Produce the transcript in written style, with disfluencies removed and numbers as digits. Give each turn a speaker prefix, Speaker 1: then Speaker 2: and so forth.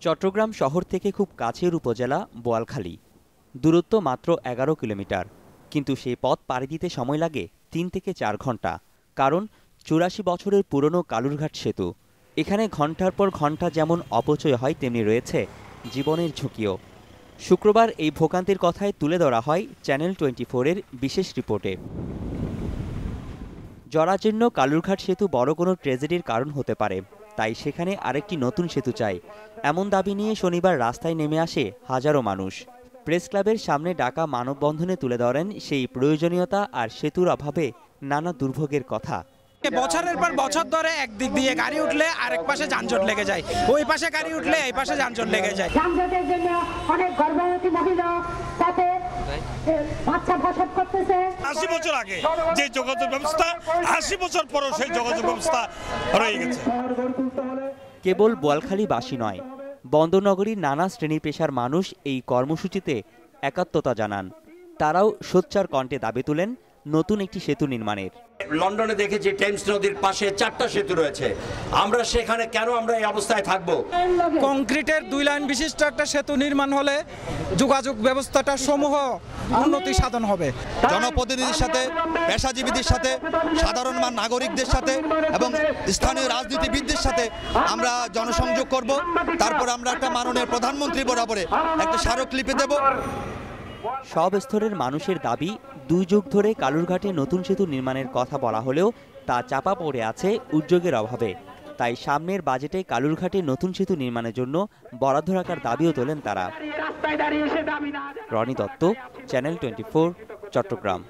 Speaker 1: চট্টগ্রাম শহর থেকে খুব কাছের উপজেলা বোয়ালখালী। দূরত্ব মাত্র ১১ কিলোমিটার, কিন্তু সেই পথ পাড়ি দিতে সময় লাগে ৩ থেকে ৪ ঘন্টা। কারণ ৮৪ বছরের পুরনো কালুরঘাট সেতু। এখানে ঘণ্টার পর ঘণ্টা যেমন অপচয় হয়, তেমনি রয়েছে জীবনের ঝুঁকিও। শুক্রবার এই ভোগান্তির কথায় তুলে ধরা হয় চ্যানেল 24-এর বিশেষ রিপোর্টে। জরাজীর্ণ কালুরঘাট সেতু বড় কোনো ট্র্যাজেডির কারণ হতে পারে, তাই সেখানে আরেকটি নতুন সেতু চাই, এমন দাবি নিয়ে শনিবার রাস্তায় নেমে আসে হাজারো মানুষ। প্রেস ক্লাবের সামনে ডাকা মানববন্ধনে তুলে ধরেন সেই প্রয়োজনীয়তা আর সেতুর অভাবে নানা দুর্ভোগের কথা।
Speaker 2: বছরের পর বছর ধরে একদিক দিয়ে গাড়ি উঠলে আরেক পাশে যানজট লেগে যায়, ওই পাশে গাড়ি উঠলে এই পাশে যানজট লেগে যায়।
Speaker 3: যানজটের জন্য অনেক গর্ভবতী মহিলা তাতে বাচ্চা প্রসব করতেছে।
Speaker 4: ৮০ বছর আগে যে যোগাযোগ ব্যবস্থা, ৮০ বছর পরও সেই যোগাযোগ ব্যবস্থা রয়ে গেছে।
Speaker 1: কেবল বোয়ালখালীবাসী নয়, বন্দরনগরীর নানা শ্রেণী পেশার মানুষ এই কর্মসূচিতে একাত্মতা জানান। তারাও সোচ্চার কণ্ঠে দাবি তুলেন নতুন একটি সেতু নির্মাণের।
Speaker 5: লন্ডনে দেখেছি টেমস নদীর পাশে 4টা সেতু রয়েছে, আমরা সেখানে কেন আমরা এই অবস্থায় থাকব?
Speaker 2: কংক্রিটের 2 লাইন বিশিষ্ট একটা সেতু নির্মাণ হলে যোগাযোগ ব্যবস্থাটা সমূহ উন্নতি সাধন হবে।
Speaker 6: জনপ্রতিনিধির সাথে, পেশাজীবীদের সাথে, সাধারণ নাগরিকদের সাথে এবং স্থানীয় রাজনীতিবিদদের সাথে আমরা জনসংযোগ করব। তারপর আমরা একটা মাননীয় প্রধানমন্ত্রী বরাবরে একটা স্মারকলিপি দেব।
Speaker 1: সব স্তরের মানুষের দাবি, 2 যুগ ধরে কালুরঘাটে নতুন সেতু নির্মাণের কথা বলা হলেও তা চাপা পড়ে আছে উদ্যোগের অভাবে। তাই সামনের বাজেটে কালুরঘাটে নতুন সেতু নির্মাণের জন্য বরাদ্দ রাখার দাবিও তোলেন তারা। রনি দত্ত, চ্যানেল 24, চট্টগ্রাম।